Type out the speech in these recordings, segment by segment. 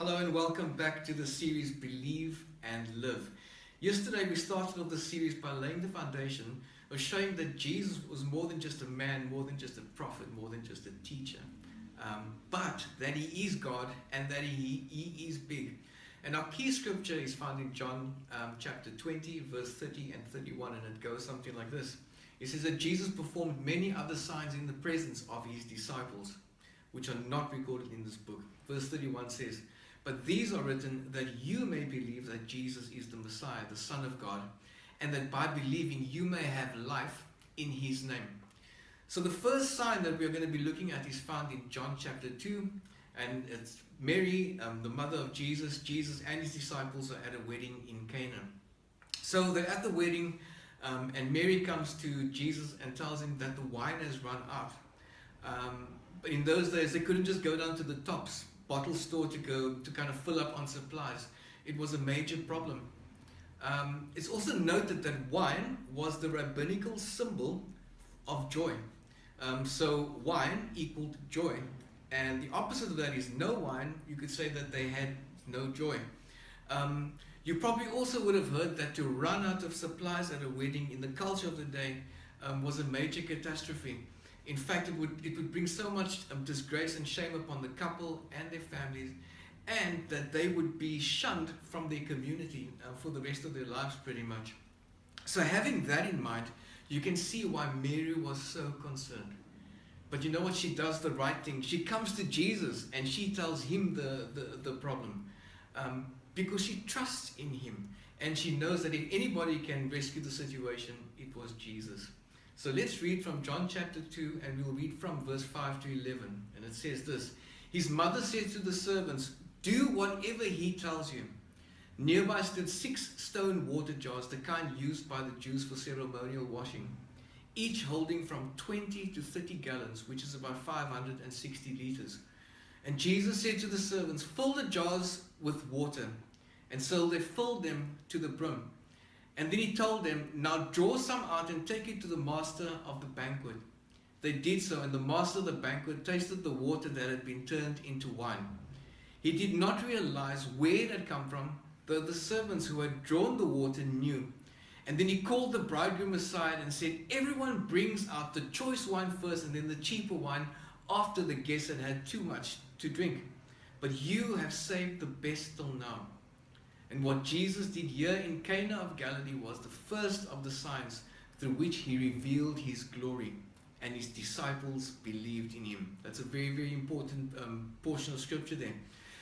Hello and welcome back to the series Believe and Live. Yesterday we started off the series by laying the foundation of showing that Jesus was more than just a man, more than just a prophet, more than just a teacher, but that he is God and that he is big. And our key scripture is found in John chapter 20, verse 30 and 31, and it goes something like this. It says that Jesus performed many other signs in the presence of his disciples, which are not recorded in this book. Verse 31 says, "But these are written that you may believe that Jesus is the Messiah, the Son of God, and that by believing you may have life in his name." So the first sign that we're going to be looking at is found in John chapter 2, and it's Mary, the mother of Jesus. Jesus and his disciples are at a wedding in Cana. So they're at the wedding, and Mary comes to Jesus and tells him that the wine has run out. But in those days, they couldn't just go down to the Tops bottle store to kind of fill up on supplies. It was a major problem. It's also noted that wine was the rabbinical symbol of joy. So wine equaled joy, and the opposite of that is no wine. You could say that they had no joy. You probably also would have heard that to run out of supplies at a wedding in the culture of the day was a major catastrophe. In fact, it would bring so much disgrace and shame upon the couple and their families, and that they would be shunned from their community for the rest of their lives pretty much. So having that in mind, you can see why Mary was so concerned. But you know what? She does the right thing. She comes to Jesus and she tells him the problem, because she trusts in him, and she knows that if anybody can rescue the situation, it was Jesus. So let's read from John chapter 2, and we'll read from verse 5 to 11. And it says this: "His mother said to the servants, 'Do whatever he tells you.' Nearby stood 6 stone water jars, the kind used by the Jews for ceremonial washing, each holding from 20 to 30 gallons, which is about 560 liters. And Jesus said to the servants, 'Fill the jars with water.' And so they filled them to the brim. And then he told them, 'Now draw some out and take it to the master of the banquet.' They did so, and the master of the banquet tasted the water that had been turned into wine. He did not realize where it had come from, though the servants who had drawn the water knew. And then he called the bridegroom aside and said, 'Everyone brings out the choice wine first, and then the cheaper wine after the guests had had too much to drink. But you have saved the best till now.' And what Jesus did here in Cana of Galilee was the first of the signs through which he revealed his glory, and his disciples believed in him." That's a very, very important portion of scripture there.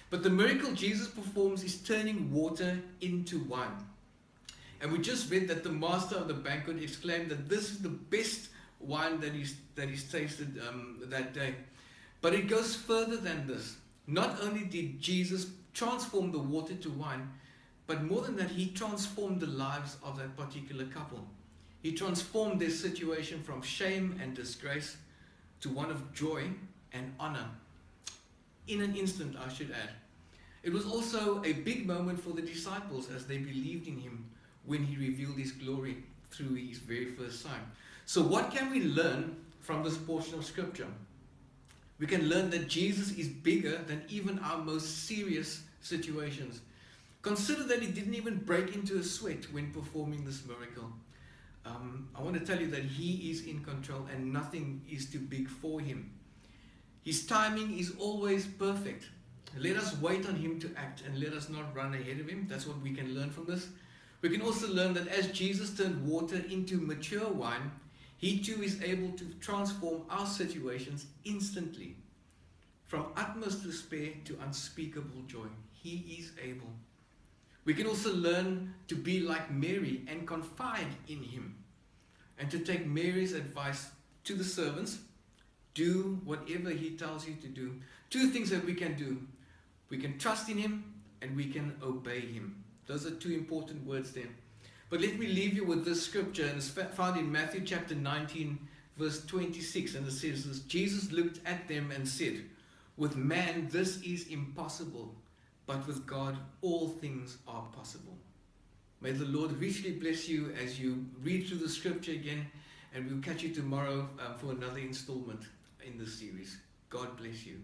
But the miracle Jesus performs is turning water into wine. And we just read that the master of the banquet exclaimed that this is the best wine that he's tasted that day. But it goes further than this. Not only did Jesus transform the water to wine, but more than that, he transformed the lives of that particular couple. He transformed their situation from shame and disgrace to one of joy and honor. In an instant, I should add. It was also a big moment for the disciples as they believed in him when he revealed his glory through his very first sign. So what can we learn from this portion of scripture? We can learn that Jesus is bigger than even our most serious situations. Consider that he didn't even break into a sweat when performing this miracle. I want to tell you that he is in control and nothing is too big for him. His timing is always perfect. Let us wait on him to act and let us not run ahead of him. That's what we can learn from this. We can also learn that as Jesus turned water into mature wine, he too is able to transform our situations instantly. From utmost despair to unspeakable joy. He is able. We can also learn to be like Mary and confide in him, and to take Mary's advice to the servants. Do whatever he tells you to do. 2 things that we can do. We can trust in him and we can obey him. Those are 2 important words there. But let me leave you with this scripture, and it's found in Matthew chapter 19 verse 26, and it says this: "Jesus looked at them and said, 'With man this is impossible, but with God all things are possible.'" May the Lord richly bless you as you read through the scripture again, and we'll catch you tomorrow for another installment in this series. God bless you.